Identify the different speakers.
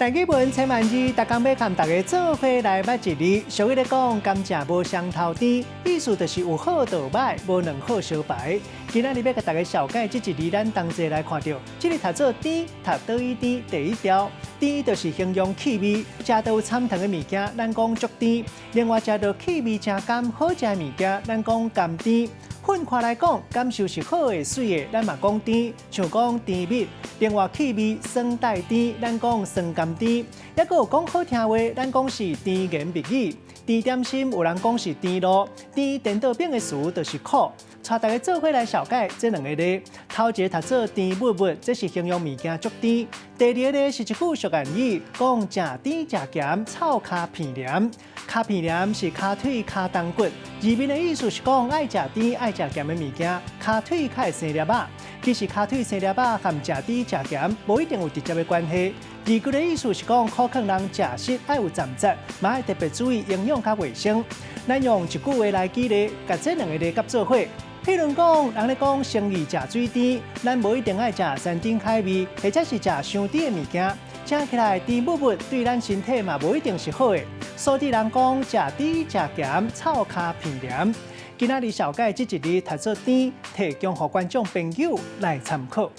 Speaker 1: 大基本千万字，逐工要和大家做伙来捌一字。俗语咧讲，甘蔗无双头甜，意思就是有好就歹，无两好相排。今仔日要甲大家小解这一字，咱同齐来看到。这里读做甜，读倒一甜，第一条，甜就是形容气味，食到参糖的物件，咱讲足甜；另外食到气味真甘，好食的物件，咱讲甘甜。混看来讲，感受是好的、水的，咱嘛讲甜，像讲甜蜜。另外气味酸带甜，咱讲酸甘甜。还佫有讲好听话，咱讲是甜言蜜语。甜点心有人讲是甜露，甜颠倒变的词就是苦。带大家做伙来小解这两个字。头一个读做甜蜜蜜，这是形容物件足甜；第二个呢是一句俗谚语，讲食甜食咸，臭脚片黏。脚片黏是脚腿脚裆骨，字面的意思是讲爱食甜爱食咸的物件，脚腿较会生粒仔。其实脚腿生粒仔和食甜食咸无一定有直接的关系。字句的意思是讲可劝人食食爱有站节，嘛爱特别注意营养甲卫生。咱用一句话来举例，甲这两个字合做伙。譬如讲，人咧讲生意食水甜，咱无一定爱食山珍海味，或者是食伤甜的物件，吃起来甜蜜蜜，对咱身体嘛无一定是好的。所以人讲食甜食咸，臭脚片黏。今仔日小解这一字读做甜，提供予观众朋友来参考。